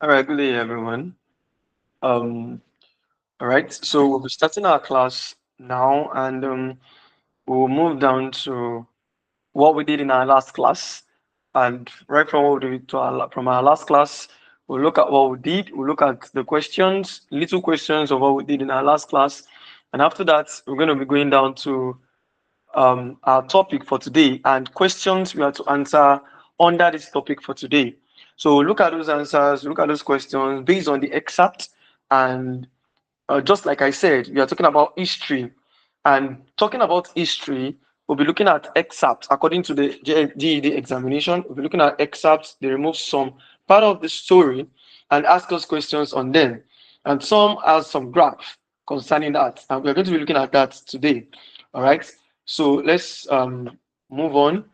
All right, good day, everyone. Um, all right, so we'll be starting our class now, and we'll move down to what we did in our last class. And right from what we did from our last class, we'll look at what we did. We'll look at the questions, little questions of what we did in our last class, and after that, we're going to be going down to our topic for today and questions we have to answer under this topic for today. So look at those answers, look at those questions based on the excerpt. And just like I said, we are talking about history. And talking about history, we'll be looking at excerpts according to the GED examination. We'll be looking at excerpts. They remove some part of the story and ask us questions on them. And some has some graph concerning that. And we're going to be looking at that today. All right. So let's move on.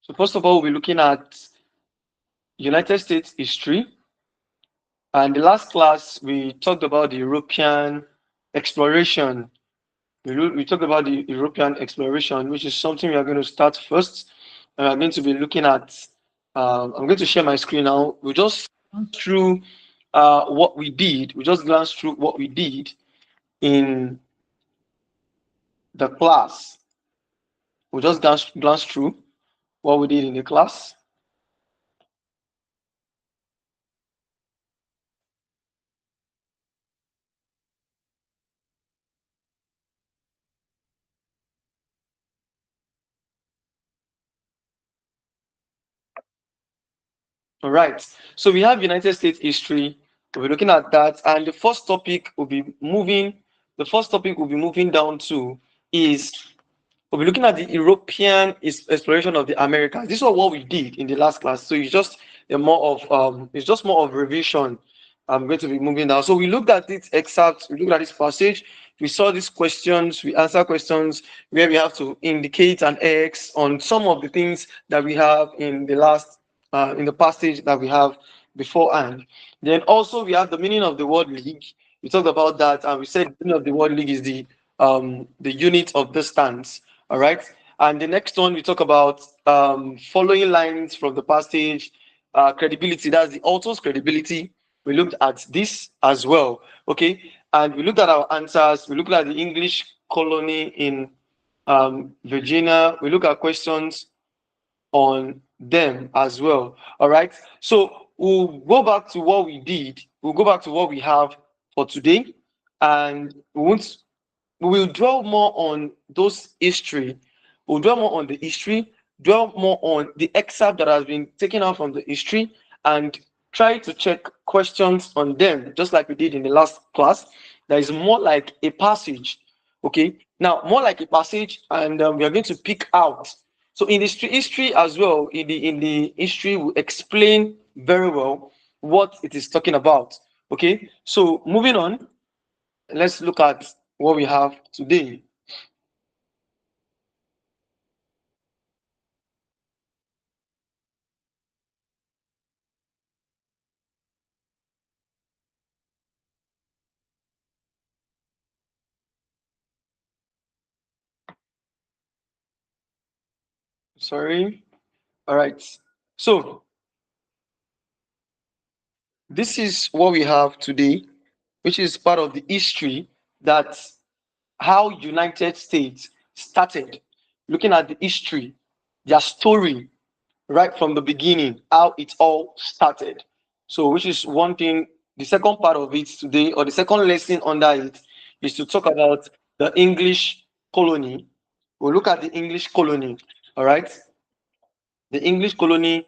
So first of all, we'll be looking at United States history. And the last class, we talked about the European exploration. We talked about the European exploration, which is something we are going to start first. And I'm going to be looking at, I'm going to share my screen now. We just through what we did. We just glanced through what we did in the class. We just glance through what we did in the class. All right. So we have United States history. We'll be looking at that. And the first topic will be moving, the first topic we'll be moving down to is we'll be looking at the European exploration of the Americas. This is what we did in the last class. So it's just more of revision. I'm going to be moving now. So we looked at this excerpt, we looked at this passage, we saw these questions, we answer questions where we have to indicate an X on some of the things that we have in the passage that we have beforehand. Then also we have the meaning of the word league. We talked about that, and we said the meaning of the word league is the unit of distance. All right. And the next one we talk about following lines from the passage, credibility. That's the author's credibility. We looked at this as well. Okay. And we looked at our answers. We looked at the English colony in Virginia. We look at questions on them as well. All right. So we'll go back to what we did. We'll go back to what we have for today, and we will dwell more on those history. We'll dwell more on the history, dwell more on the excerpt that has been taken out from the history, and try to check questions on them, just like we did in the last class. That is more like a passage. Okay. Now, more like a passage, and we are going to pick out. So in the history as well, in the history, we explain very well what it is talking about. Okay. So moving on, let's look at what we have today. Sorry. All right. So this is what we have today, which is part of the history that how United States started. Looking at the history, their story right from the beginning, how it all started. So, which is one thing. The second part of it today, or the second lesson under it, is to talk about the English colony. We'll look at the English colony. All right. The English colony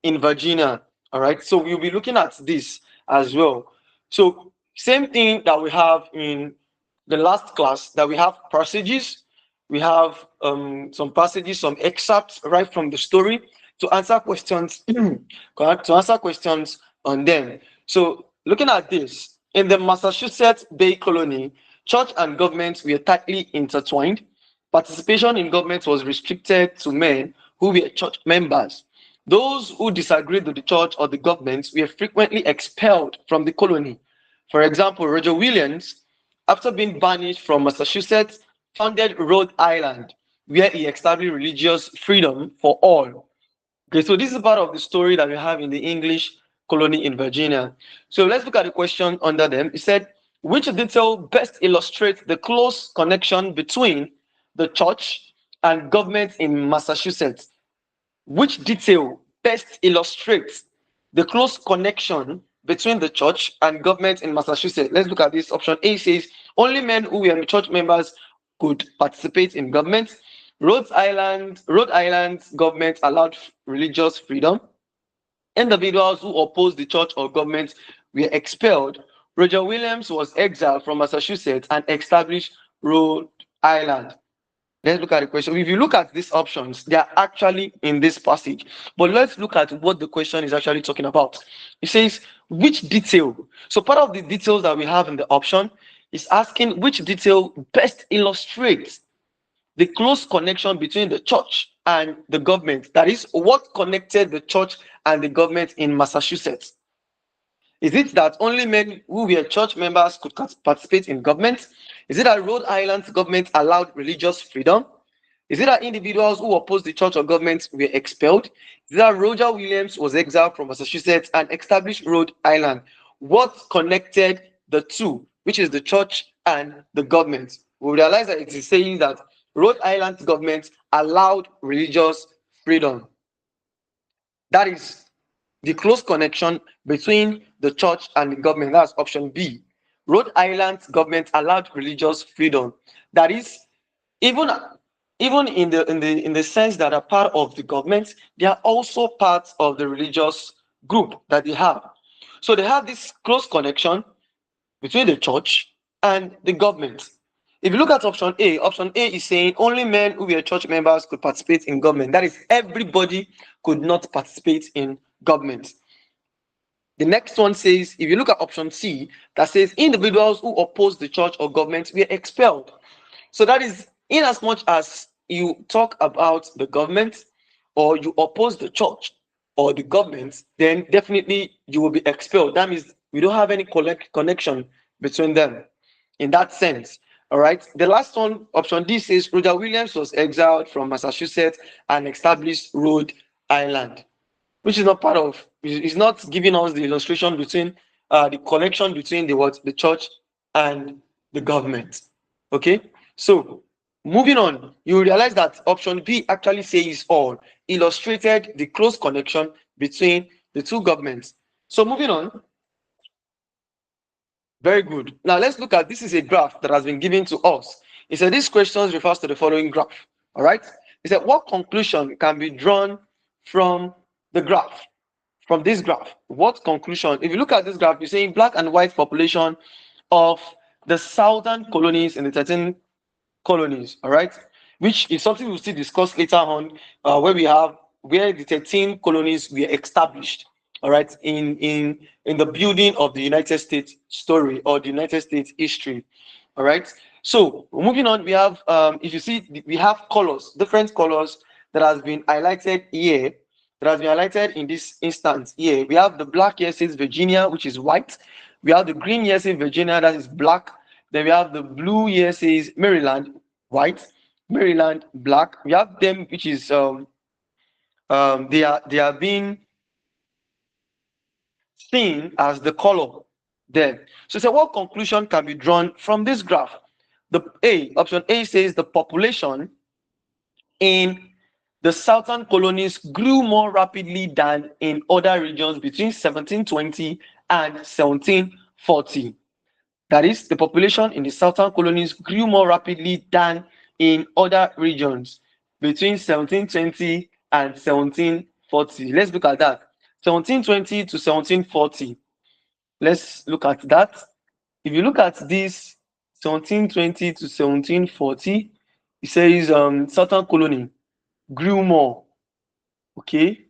in Virginia. All right. So we'll be looking at this as well. So same thing that we have in the last class, that we have passages. We have some passages, some excerpts right from the story to answer questions, correct? To answer questions on them. So looking at this, in the Massachusetts Bay Colony, church and government were tightly intertwined. Participation in government was restricted to men who were church members. Those who disagreed with the church or the government were frequently expelled from the colony. For example, Roger Williams, after being banished from Massachusetts, founded Rhode Island, where he established religious freedom for all. Okay, so this is part of the story that we have in the English colony in Virginia. So let's look at the question under them. It said, which detail best illustrates the close connection between the church and government in Massachusetts? Which detail best illustrates the close connection between the church and government in Massachusetts? Let's look at this. Option A says only men who were church members could participate in government. Rhode Island's government allowed religious freedom. Individuals who opposed the church or government were expelled. Roger Williams was exiled from Massachusetts and established Rhode Island. Let's look at the question. If you look at these options, they are actually in this passage. But let's look at what the question is actually talking about. It says, which detail? So part of the details that we have in the option is asking which detail best illustrates the close connection between the church and the government. That is, what connected the church and the government in Massachusetts? Is it that only men who were church members could participate in government? Is it that Rhode Island's government allowed religious freedom? Is it that individuals who opposed the church or government were expelled? Is it that Roger Williams was exiled from Massachusetts and established Rhode Island? What connected the two, which is the church and the government? We realize that it is saying that Rhode Island's government allowed religious freedom. That is the close connection between the church and the government. That's option B. Rhode Island's government allowed religious freedom. That is, even in the sense that are part of the government, they are also part of the religious group that they have. So they have this close connection between the church and the government. If you look at option A is saying only men who were church members could participate in government. That is, everybody could not participate in government. The next one says, if you look at option C, that says individuals who oppose the church or government were expelled. So that is, in as much as you talk about the government or you oppose the church or the government, then definitely you will be expelled. That means we don't have any connection between them in that sense. All right. The last one, option D, says Roger Williams was exiled from Massachusetts and established Rhode Island, which is not part of, is not giving us the illustration between the connection between the church and the government. Okay. So moving on, you realize that option B actually says all, illustrated the close connection between the two governments. So moving on. Very good. Now let's look at, this is a graph that has been given to us. It said this question refers to the following graph. All right. It said what conclusion can be drawn from the graph? From this graph, what conclusion? If you look at this graph, you're saying black and white population of the southern colonies in the 13 colonies. All right, which is something we'll still discuss later on, where the 13 colonies were established. All right, in the building of the United States story or the United States history. All right. So moving on, we have if you see, we have colors, different colors that has been highlighted here. That has been highlighted in this instance here. We have the black here says Virginia, which is white. We have the green here says Virginia, that is black. Then we have the blue here says Maryland, white. Maryland, black. We have them, which is they are being seen as the color there. So what conclusion can be drawn from this graph? Option A says the population in the southern colonies grew more rapidly than in other regions between 1720 and 1740. That is, the population in the southern colonies grew more rapidly than in other regions between 1720 and 1740. Let's look at that. 1720 to 1740. Let's look at that. If you look at this 1720 to 1740, it says southern colony grew more. Okay.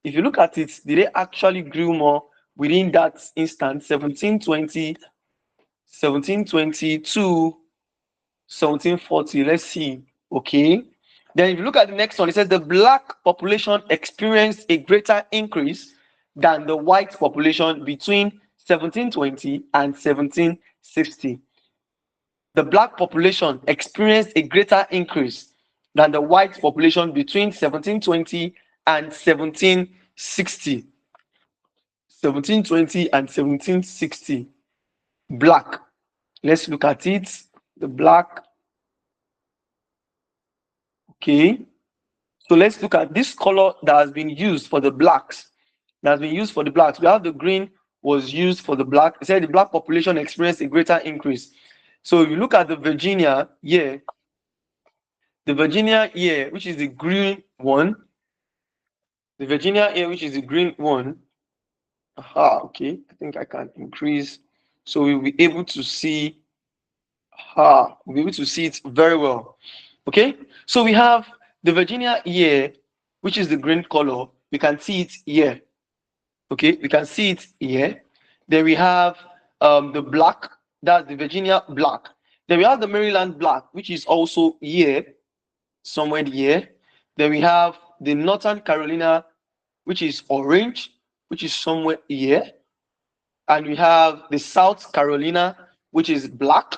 If you look at it, did they actually grew more within that instance? 1720 to 1740. Let's see. Okay. Then if you look at the next one, it says the black population experienced a greater increase than the white population between 1720 and 1760. The black population experienced a greater increase than the white population between 1720 and 1760. 1720 and 1760. Black. Let's look at it. The black. Okay. So let's look at this color that has been used for the blacks. That has been used for the blacks. We have the green was used for the black. It said the black population experienced a greater increase. So if you look at the Virginia here, which is the green one, the Virginia here, which is the green one. Aha, okay. I think I can increase. So we'll be able to see. We'll be able to see it very well. Okay. So we have the Virginia here, which is the green color. We can see it here. Okay, we can see it here. Then we have the black, that's the Virginia black. Then we have the Maryland black, which is also here, somewhere here. Then we have the Northern Carolina, which is orange, which is somewhere here. And we have the South Carolina, which is black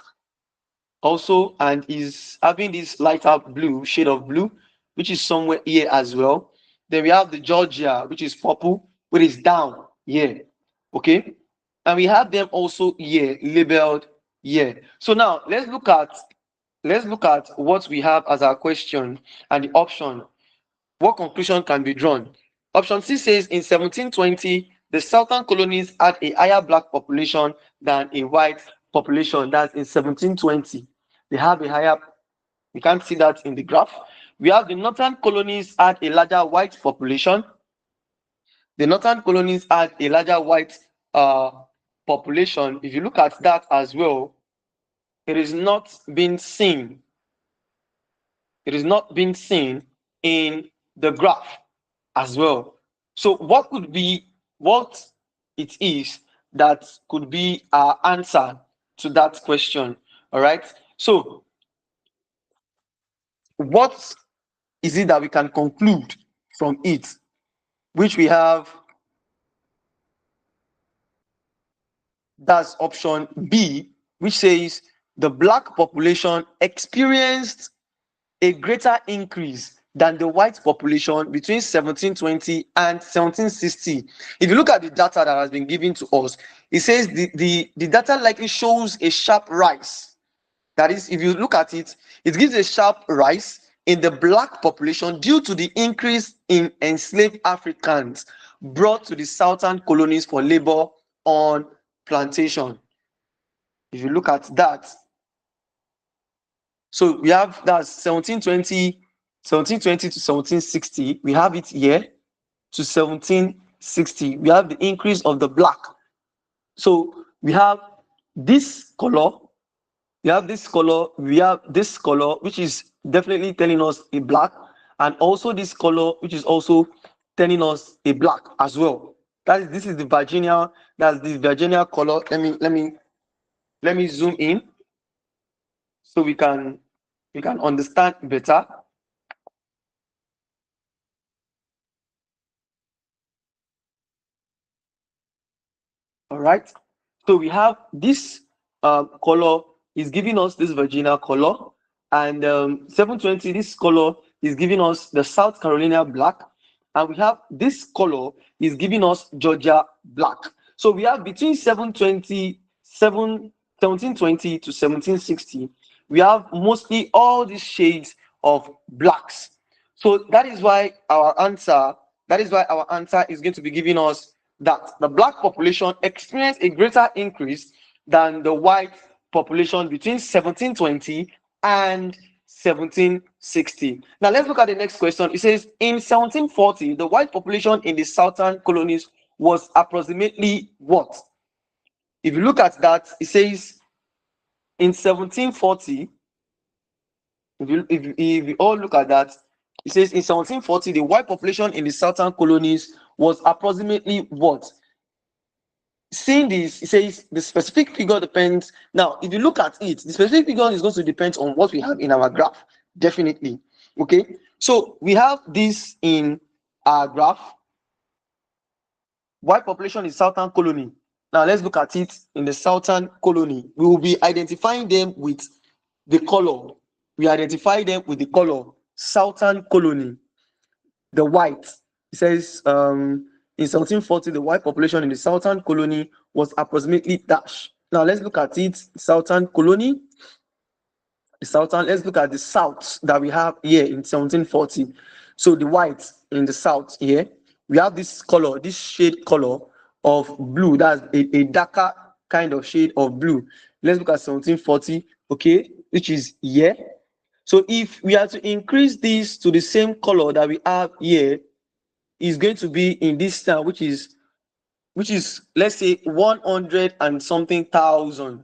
also, and is having this lighter blue, shade of blue, which is somewhere here as well. Then we have the Georgia, which is purple, which is down here. Okay, and we have them also here labeled here. So now let's look at what we have as our question and the option. What conclusion can be drawn? Option C says in 1720 the southern colonies had a higher black population than a white population. That's in 1720. They have a higher, you can't see that in the graph. We have the northern colonies had a larger white population. The northern colonies had a larger white population. If you look at that as well, it is not being seen. It is not being seen in the graph as well. So what could be what it is that could be our answer to that question? All right. So what is it that we can conclude from it? Which we have, that's option B, which says the black population experienced a greater increase than the white population between 1720 and 1760. If you look at the data that has been given to us, it says the data likely shows a sharp rise. That is, if you look at it, it gives a sharp rise in the black population due to the increase in enslaved Africans brought to the southern colonies for labor on plantation. If you look at that, so we have that's 1720 to 1760. We have it here to 1760. We have the increase of the black. So we have this color. We have this color. We have this color, which is definitely telling us a black, and also this color, which is also telling us a black as well. This is the Virginia. That's the Virginia color. Let me zoom in so we can understand better. All right. So we have this color is giving us this Virginia color, and 720, this color is giving us the South Carolina black, and we have this color is giving us Georgia black. So we have between 1720 to 1760, we have mostly all these shades of blacks. So that is why our answer is going to be giving us that the black population experienced a greater increase than the white population between 1720 and 1760. Now let's look at the next question. It says in 1740 the white population in the southern colonies was approximately what? If you look at that, it says in 1740, if you all look at that, it says in 1740 the white population in the southern colonies was approximately what? Seeing this, it says the specific figure depends. Now, if you look at it, the specific figure is going to depend on what we have in our graph, definitely. Okay, So we have this in our graph. White population is southern colony. Now let's look at it in the southern colony. We will be identifying them with the color. We identify them with the color. Southern colony, the white. It says in 1740, the white population in the southern colony was approximately dash. Now let's look at it. Southern colony. The southern. Let's look at the south that we have here in 1740. So the white in the south here, we have this color, this shade color of blue. That's a darker kind of shade of blue. Let's look at 1740, okay, which is here. So if we are to increase this to the same color that we have here, is going to be in this town, which is let's say 100 and something thousand.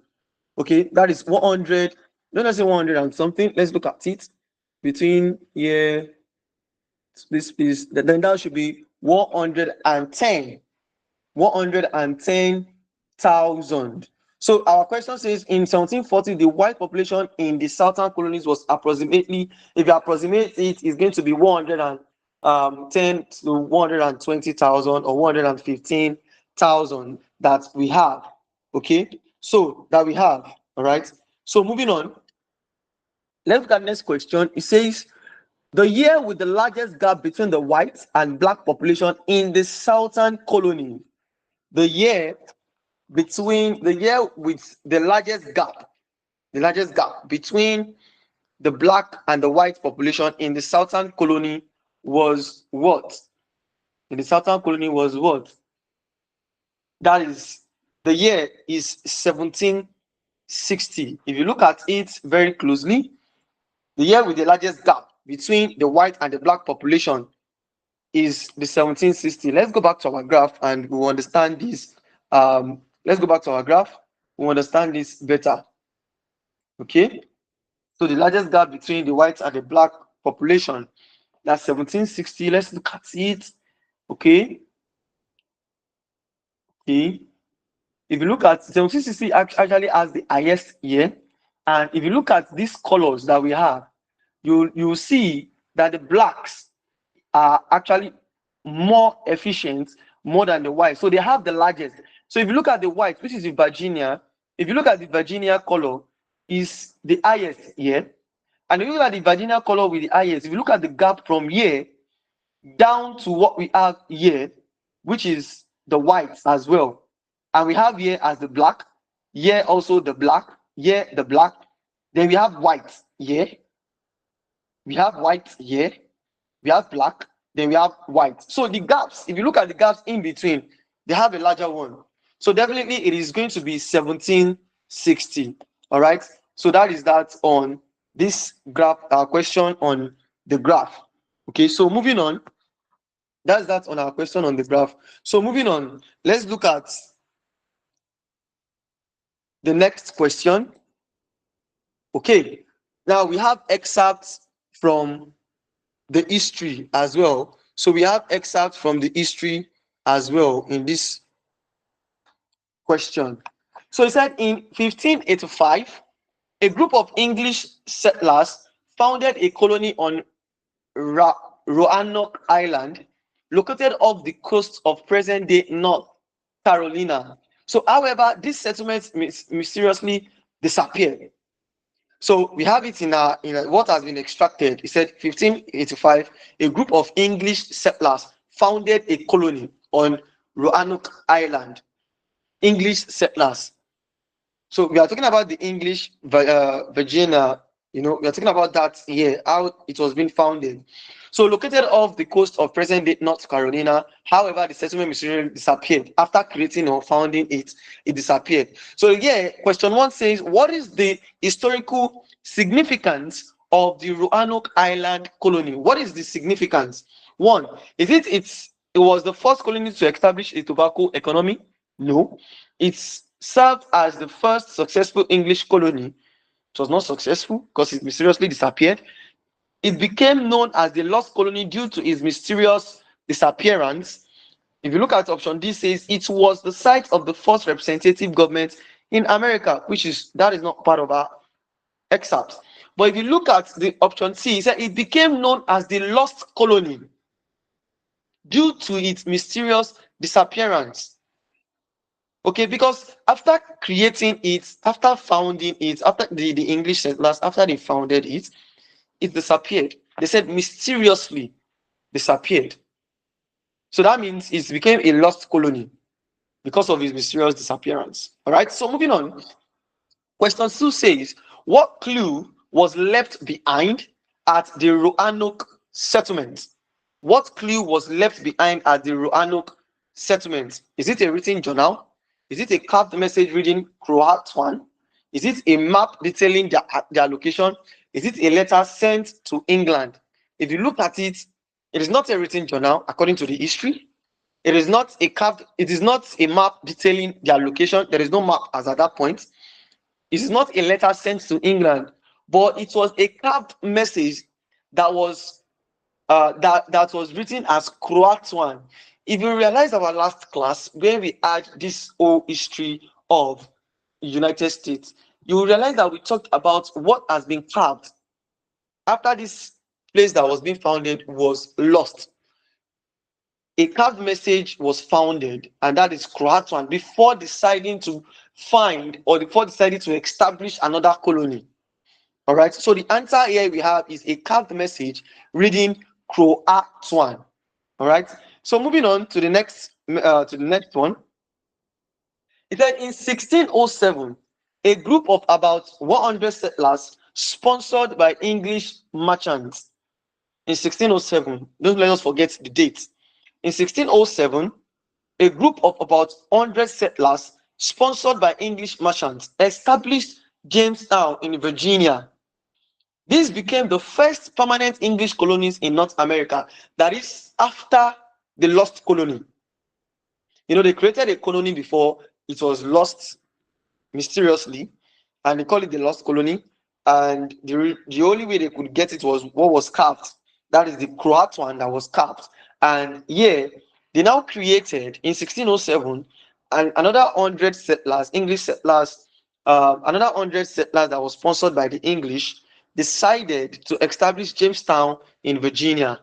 Okay, that is 100. Let's say 100 and something. Let's look at it between here. This is then that should be 110,000. So our question says in 1740, the white population in the southern colonies was approximately, if you approximate it, is going to be 110 to 120,000 or 115,000 that we have. Okay, so that we have. All right. So moving on, let's look at the next question. It says the year with the largest gap between the white and black population in the southern colony. The year with the largest gap between the black and the white population in the southern colony was what? In the southern colony was what? That is, the year is 1760. If you look at it very closely, the year with the largest gap between the white and the black population is the 1760. Let's go back to our graph and we'll understand this. Let's go back to our graph. We'll understand this better. Okay. So the largest gap between the white and the black population, that's 1760. Let's look at it. Okay. Okay. If you look at 1760, actually has the highest year. And if you look at these colors that we have, you see that the blacks are actually more efficient more than the white. So they have the largest. So if you look at the white, which is the Virginia, if you look at the Virginia color, is the highest here. And if you look at the Virginia color with the highest, if you look at the gap from here down to what we have here, which is the white as well. And we have here as the black, here also the black, here the black. Then we have white here. We have white here. We have black. Then we have white. So the gaps, if you look at the gaps in between, they have a larger one. So definitely it is going to be 1760. All right. So that is that on this graph, question on the graph. Okay. So moving on. That's that on our question on the graph. So moving on, let's look at the next question. Okay. Now we have excerpts from the history as well. So we have excerpts from the history as well in this question. So it said in 1585, a group of English settlers founded a colony on Roanoke Island, located off the coast of present-day North Carolina. So, however, this settlement mysteriously disappeared. So we have it in what has been extracted. It said 1585, a group of English settlers founded a colony on Roanoke Island. English settlers. So we are talking about the English Virginia, we are talking about that here, how it was being founded. So located off the coast of present-day North Carolina, however, the settlement mysteriously disappeared. After creating or founding it, it disappeared. So here, question 1 says, what is the historical significance of the Roanoke Island colony? What is the significance? 1, is it was the first colony to establish a tobacco economy? No. It served as the first successful English colony. It was not successful because it mysteriously disappeared. It became known as the lost colony due to its mysterious disappearance. If you look at option D, says it was the site of the first representative government in America, that is not part of our excerpts. But if you look at the option C, it said it became known as the lost colony due to its mysterious disappearance. Okay, because after creating it, after founding it, after the English settlers, after they founded it, it disappeared. They said mysteriously disappeared. So that means it became a lost colony because of its mysterious disappearance. All right, so moving on. Question 2 says, what clue was left behind at the Roanoke settlement? What clue was left behind at the Roanoke settlement? Is it a written journal? Is it a carved message reading Croatoan? Is it a map detailing their location? Is it a letter sent to England? If you look at it, it is not a written journal according to the history. It is not a map detailing their location. There is no map as at that point. It is not a letter sent to England, but it was a carved message that was that was written as Croatoan. If you realize our last class where we had this whole history of the United States, you will realize that we talked about what has been carved after this place that was being founded was lost. A carved message was founded, and that is Croatoan, before deciding to find or before deciding to establish another colony. All right, so the answer here we have is a carved message reading Croatoan. All right, so moving on to the next one. It said in 1607, a group of about 100 settlers sponsored by English merchants. In 1607, don't let us forget the date. In 1607, a group of about 100 settlers sponsored by English merchants established Jamestown in Virginia. This became the first permanent English colonies in North America, that is after the lost colony. You know, they created a colony before it was lost mysteriously, and they call it the lost colony. And the only way they could get it was what was carved. That is the Croatoan that was carved. And yeah, they now created in 1607 and another 100 settlers, English settlers, another 100 settlers that was sponsored by the English, decided to establish Jamestown in Virginia.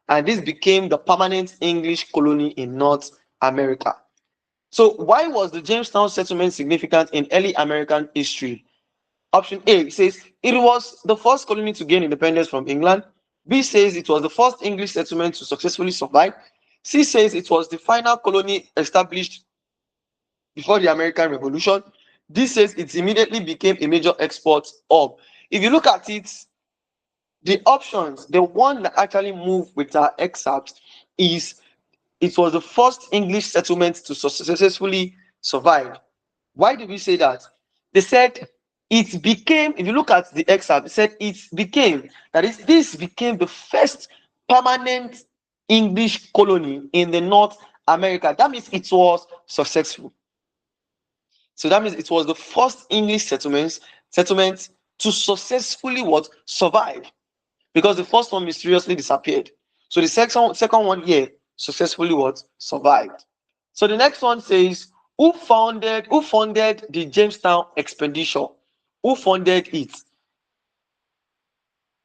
And this became the permanent English colony in North America. So why was the Jamestown settlement significant in early American history? Option A says it was the first colony to gain independence from England. B says it was the first English settlement to successfully survive. C says it was the final colony established before the American Revolution. D says it immediately became a major export hub. If you look at it, the options, the one that actually moved with our excerpt is it was the first English settlement to successfully survive. Why did we say that? They said it became, if you look at the excerpt, it said it became, that is, this became the first permanent English colony in the North America. That means it was successful. So that means it was the first English settlement to successfully what? Survive. Because the first one mysteriously disappeared. So the second one here successfully what? Survived. So the next one says, who funded the Jamestown expedition? Who funded it?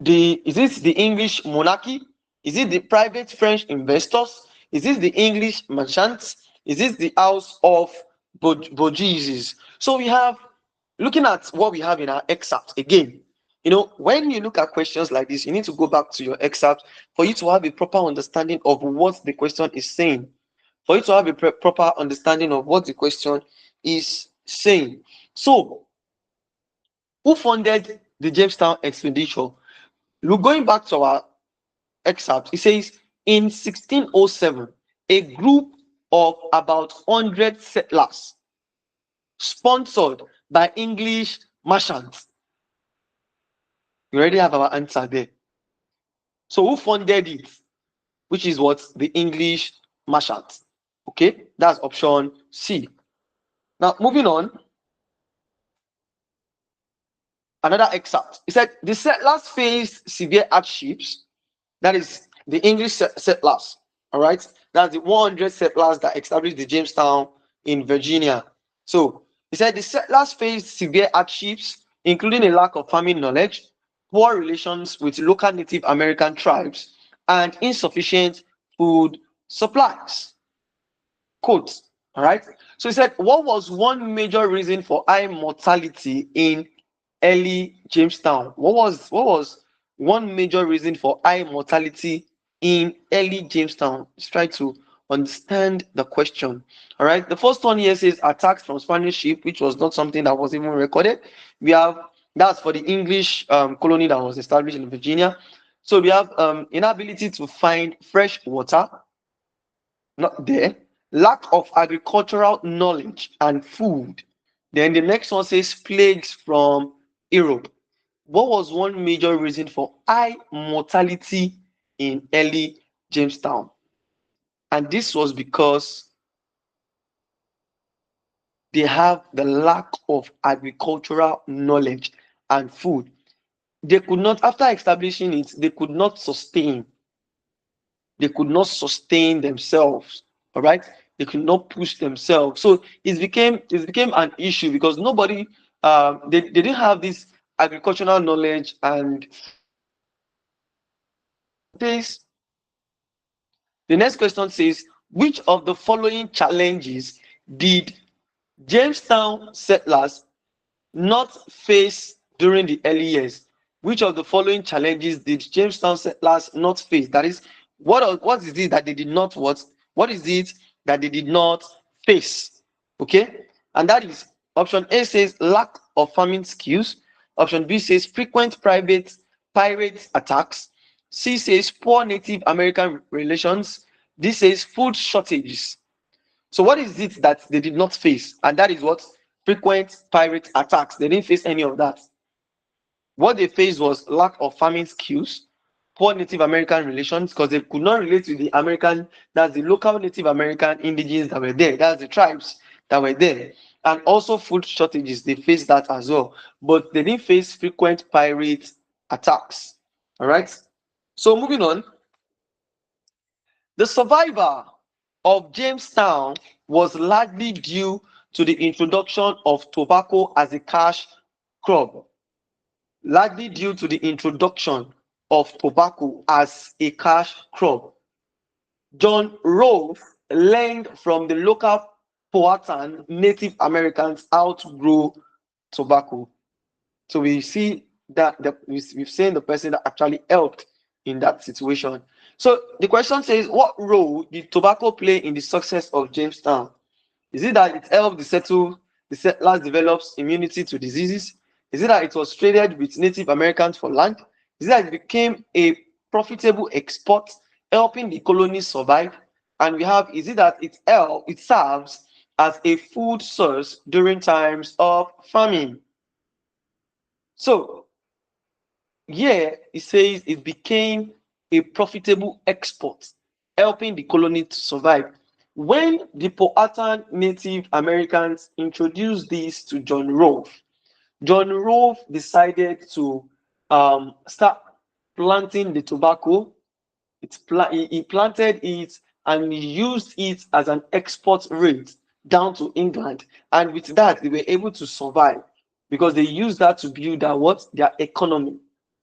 Is it the English monarchy? Is it the private French investors? Is it the English merchants? Is it the house of Borgises? So we have, looking at what we have in our excerpt again, you know, when you look at questions like this, you need to go back to your excerpt for you to have a proper understanding of what the question is saying. For you to have a proper understanding of what the question is saying. So, who funded the Jamestown expedition? Look, going back to our excerpt, it says in 1607, a group of about 100 settlers sponsored by English merchants. We already have our answer there. So who funded it? Which is what? The English merchants. Okay, that's option C. Now moving on, another excerpt. It said the settlers faced severe hardships. That is the English settlers. All right, that's the 100 settlers that established the Jamestown in Virginia. So he said the settlers faced severe hardships, including a lack of farming knowledge, poor relations with local Native American tribes, and insufficient food supplies. Quote. All right. So he said, what was one major reason for high mortality in early Jamestown? What was one major reason for high mortality in early Jamestown? Let's try to understand the question. All right. The first one here says attacks from Spanish ship, which was not something that was even recorded. We have that's for the English colony that was established in Virginia. So we have inability to find fresh water, not there. Lack of agricultural knowledge and food. Then the next one says plagues from Europe. What was one major reason for high mortality in early Jamestown? And this was because they have the lack of agricultural knowledge and food. They could not, after establishing it, they could not sustain themselves. All right, they could not push themselves, so it became an issue because nobody they didn't have this agricultural knowledge. And this the next question says, which of the following challenges did Jamestown settlers not face during the early years? Which of the following challenges did Jamestown settlers not face? That is, what is it that they did not what? What is it that they did not face? Okay, and that is option A says lack of farming skills. Option B says frequent private pirate attacks. C says poor Native American relations. D says food shortages. So what is it that they did not face? And that is what? Frequent pirate attacks. They didn't face any of that. What they faced was lack of farming skills, poor Native American relations, because they could not relate to the American, that's the local Native American indigenes that were there, that's the tribes that were there. And also food shortages, they faced that as well. But they didn't face frequent pirate attacks. All right. So moving on, the survival of Jamestown was largely due to the introduction of tobacco as a cash crop. Largely due to the introduction of tobacco as a cash crop. John Rolfe learned from the local Powhatan Native Americans how to grow tobacco. So we see that we've seen the person that actually helped in that situation. So the question says, what role did tobacco play in the success of Jamestown? Is it that it helped the settlers develop immunity to diseases? Is it that it was traded with Native Americans for land? Is it that it became a profitable export, helping the colonies survive? And we have, is it that it serves as a food source during times of famine? So here it says it became a profitable export, helping the colony to survive. When the Powhatan Native Americans introduced this to John Rolfe, John Rolfe decided to start planting the tobacco. He planted it and he used it as an export rate down to England. And with that, they were able to survive because they used that to build their economy.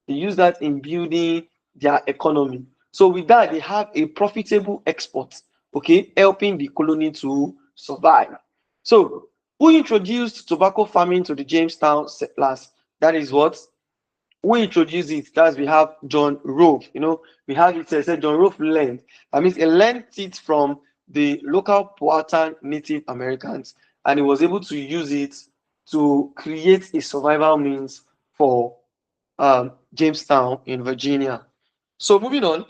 They used that in building their economy. So with that, they have a profitable export, okay, helping the colony to survive. So who introduced tobacco farming to the Jamestown settlers? That is what? Who introduced it? That's we have John Rolfe. We have it said John Rolfe learned. That means he learned it from the local Powhatan Native Americans, and he was able to use it to create a survival means for Jamestown in Virginia. So moving on,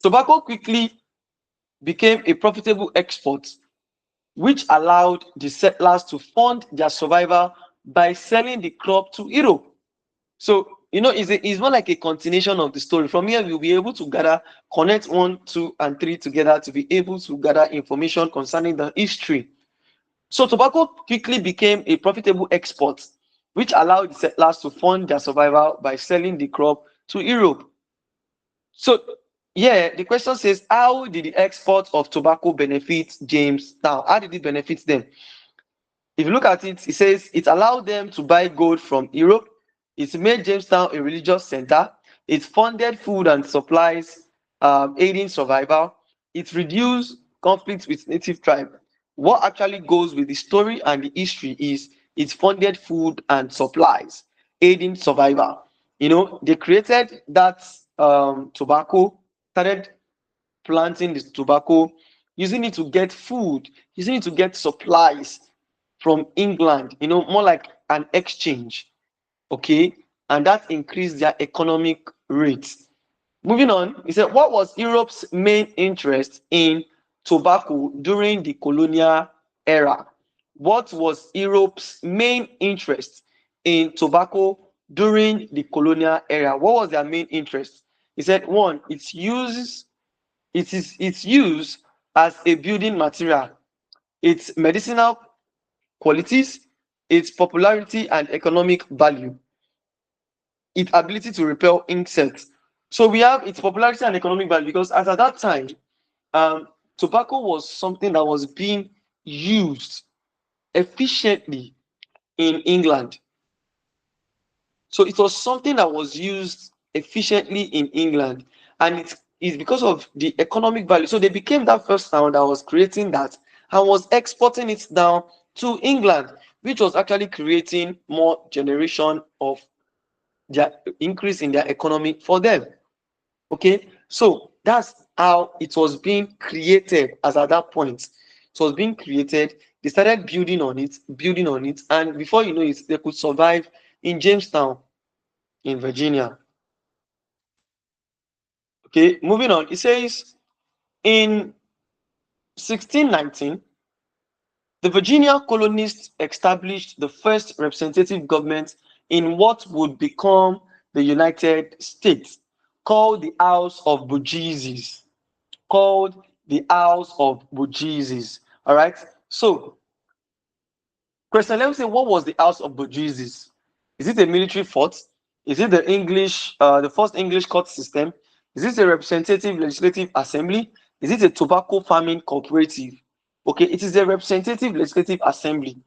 tobacco quickly became a profitable export, which allowed the settlers to fund their survival by selling the crop to Europe. So, it's more like a continuation of the story. From here, we'll be able to connect 1, 2, and 3 together to be able to gather information concerning the history. So, tobacco quickly became a profitable export, which allowed the settlers to fund their survival by selling the crop to Europe. So, yeah, the question says, how did the export of tobacco benefit Jamestown? How did it benefit them? If you look at it, it says it allowed them to buy gold from Europe. It made Jamestown a religious center. It funded food and supplies, aiding survival. It reduced conflicts with native tribe. What actually goes with the story and the history is it funded food and supplies, aiding survival. They created that tobacco, started planting this tobacco, using it to get food, using it to get supplies from England, more like an exchange. Okay, and that increased their economic rate. Moving on, he said, what was Europe's main interest in tobacco during the colonial era? What was Europe's main interest in tobacco during the colonial era? What was their main interest? He said, one, its use as a building material, its medicinal qualities, its popularity and economic value, its ability to repel insects. So we have its popularity and economic value because as at that time, tobacco was something that was being used efficiently in England. So it was something that was used efficiently in England, and it is because of the economic value. So they became that first town that was creating that and was exporting it down to England, which was actually creating more generation of their increase in their economy for them. Okay, so that's how it was being created. As at that point it was being created, they started building on it, and before you know it, they could survive in Jamestown in Virginia. Okay, moving on, it says in 1619 the Virginia colonists established the first representative government in what would become the United States, called the House of Burgesses. Called the House of Burgesses. All right. So, question, let me say, what was the House of Burgesses? Is it a military fort? Is it the first English court system? Is it a representative legislative assembly? Is it a tobacco farming cooperative? Okay, it is a representative legislative assembly.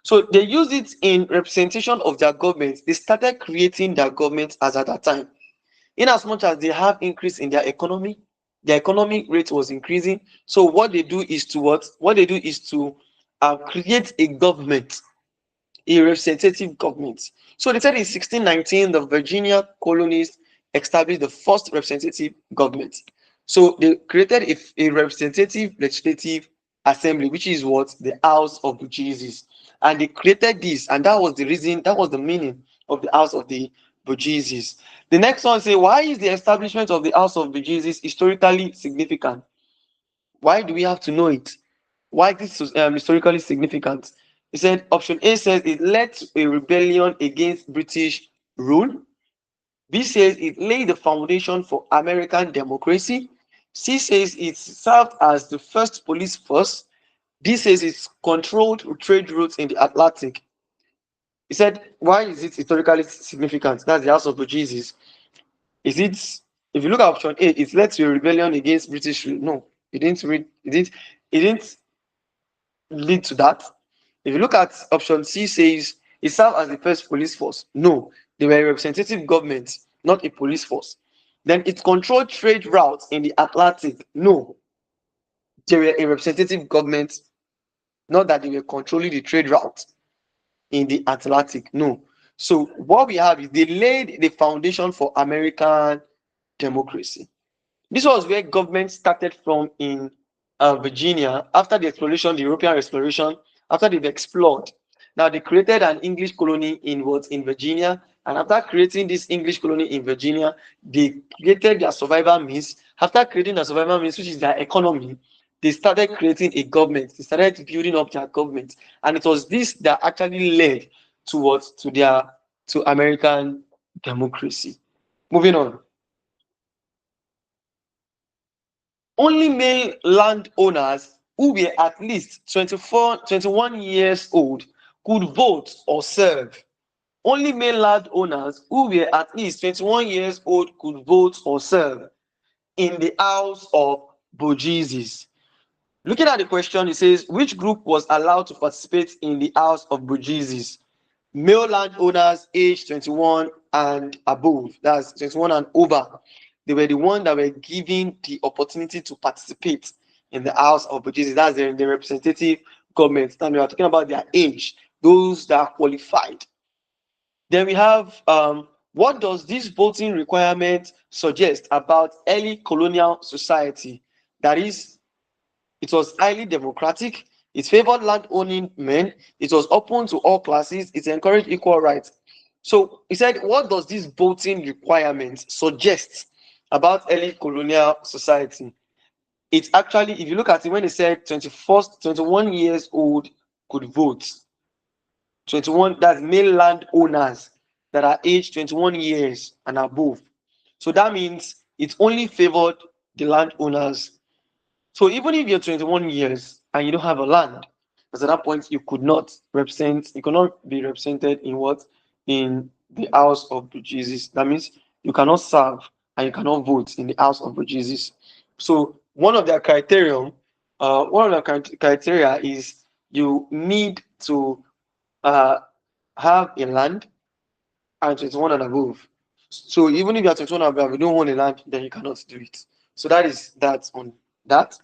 So they used it in representation of their government. They started creating their government as at that time. In as much as they have increase in their economy, their economic rate was increasing. So what they do is to create a government, a representative government. So they said in 1619 the Virginia colonies established the first representative government. So they created a representative legislative assembly, which is what the House of Burgesses. And they created this, and that was the reason, that was the meaning of the House of the Burgesses. The next one say, why is the establishment of the House of Burgesses historically significant? Why do we have to know it? Why this is historically significant? He said option A says it led to a rebellion against British rule. B says it laid the foundation for American democracy. C says it served as the first police force. D says it controlled trade routes in the Atlantic. He said, why is it historically significant? That's the House of Burgesses. Is it, if you look at option A, it led to a rebellion against British rule. No, it didn't lead to that. If you look at option C, says it served as the first police force. No, they were a representative government, not a police force. Then it controlled trade routes in the Atlantic. No, they were a representative government, not that they were controlling the trade route in the Atlantic. No. So what we have is they laid the foundation for American democracy. This was where government started from in Virginia after the exploration, the European exploration, after they've explored. Now they created an English colony in Virginia, and after creating this English colony in Virginia, they created their survival means. After creating their survival means, which is their economy, they started creating a government. They started building up their government, and it was this that actually led to American democracy. Moving on. Only male landowners who were at least 21 years old could vote or serve. Only male landowners who were at least 21 years old could vote or serve in the House of Burgesses. Looking at the question, it says, which group was allowed to participate in the House of Burgesses? Male landowners aged 21 and above, that's 21 and over, they were the ones that were given the opportunity to participate in the House of Burgesses. That's the representative government. And we are talking about their age, those that are qualified. Then we have what does this voting requirement suggest about early colonial society? That is, it was highly democratic, it favored land-owning men, it was open to all classes, it encouraged equal rights. So he said, what does this voting requirement suggest about early colonial society? It's actually, if you look at it, when they said 21 years old could vote, 21, that's male landowners that are aged 21 years and above. So that means it only favored the landowners. So even if you're 21 years and you don't have a land, because at that point you could not be represented in what? In the House of Jesus. That means you cannot serve and you cannot vote in the House of Jesus. So one of the criteria is you need to have a land and 21 and above. So even if you are 21 and above, you don't own a land, then you cannot do it. So that is that on that.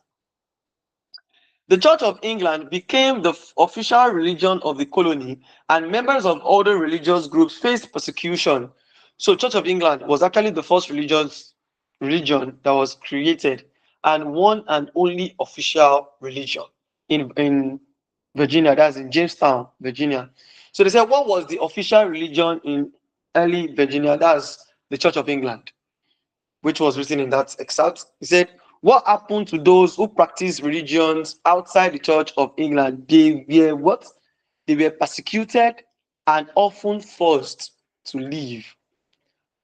The Church of England became the official religion of the colony, and members of other religious groups faced persecution. So, Church of England was actually the first religion that was created, and one and only official religion in Virginia. That's in Jamestown, Virginia. So they said, what was the official religion in early Virginia? That's the Church of England, which was written in that excerpt. He said, what happened to those who practiced religions outside the Church of England? They were what? They were persecuted and often forced to leave.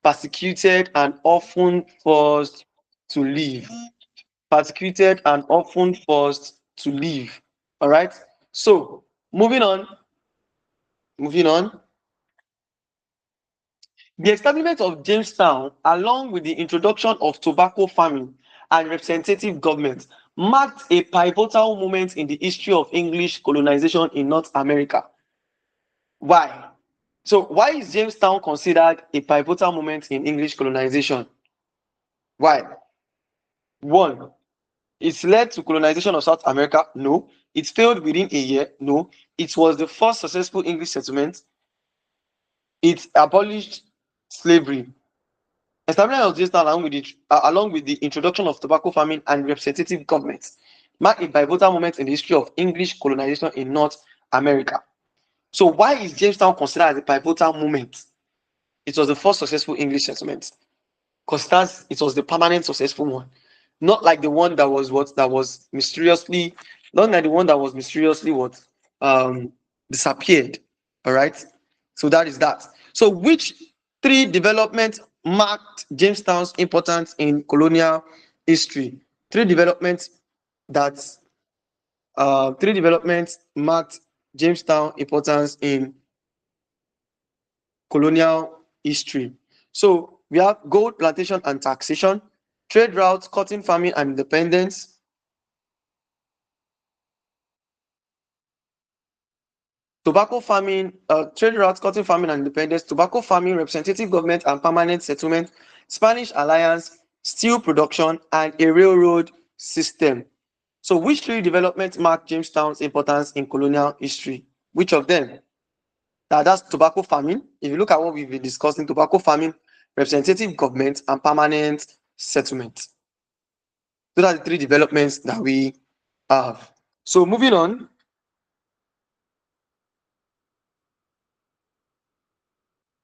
Persecuted and often forced to leave. Persecuted and often forced to leave. All right. So moving on. The establishment of Jamestown, along with the introduction of tobacco farming and representative government, marked a pivotal moment in the history of English colonization in North America. Why? So, why is Jamestown considered a pivotal moment in English colonization? Why? One, it led to colonization of South America? No. It failed within a year? No. It was the first successful English settlement. It abolished slavery. Establishment of Jamestown along with the introduction of tobacco farming and representative government marked a pivotal moment in the history of English colonization in North America. So why is Jamestown considered as a pivotal moment? It was the first successful English settlement. Because it was the permanent successful one. Not like the one that was mysteriously disappeared. All right. So that is that. So which three developments marked Jamestown's importance in colonial history? Three developments marked Jamestown importance in colonial history. So we have gold plantation and taxation, trade routes, cotton farming and independence, tobacco farming, trade routes, cotton farming and independence, tobacco farming, representative government and permanent settlement, Spanish alliance, steel production, and a railroad system. So which three developments mark Jamestown's importance in colonial history? Which of them? That's tobacco farming. If you look at what we've been discussing, tobacco farming, representative government, and permanent settlement. Those are the three developments that we have. So moving on.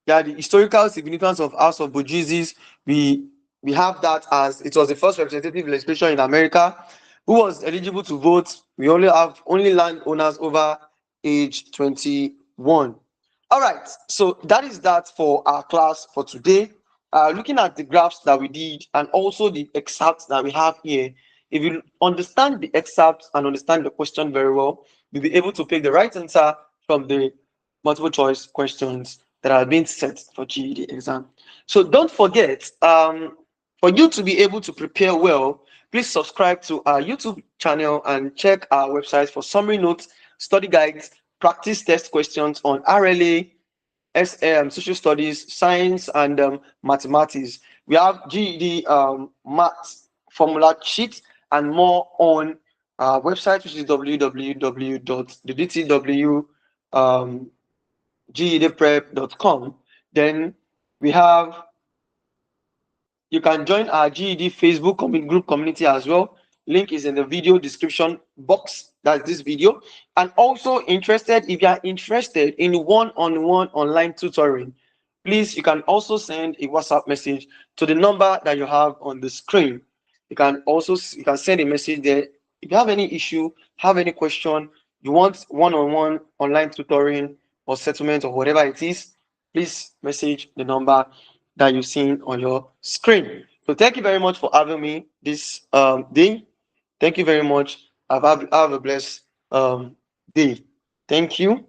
Yeah, the historical significance of House of Burgesses, we have that as it was the first representative legislation in America. Who was eligible to vote? We only have landowners over age 21. All right, so that is that for our class for today. Looking at the graphs that we did and also the excerpts that we have here, if you understand the excerpts and understand the question very well, you'll be able to pick the right answer from the multiple choice questions that are being set for GED exam. So don't forget, for you to be able to prepare well, please subscribe to our YouTube channel and check our website for summary notes, study guides, practice test questions on RLA, social studies, science, and mathematics. We have GED Math formula sheet and more on our website, which is www.the DTW GEDprep.com. Then we have, you can join our GED Facebook group community as well. Link is in the video description box. That's this video. And also if you are interested in one-on-one online tutoring, please, you can also send a WhatsApp message to the number that you have on the screen. You can send a message there. If you have any issue, have any question, you want one-on-one online tutoring or settlement or whatever it is, please message the number that you've seen on your screen. So thank you very much for having me this day. Thank you very much. Have a blessed day. Thank you.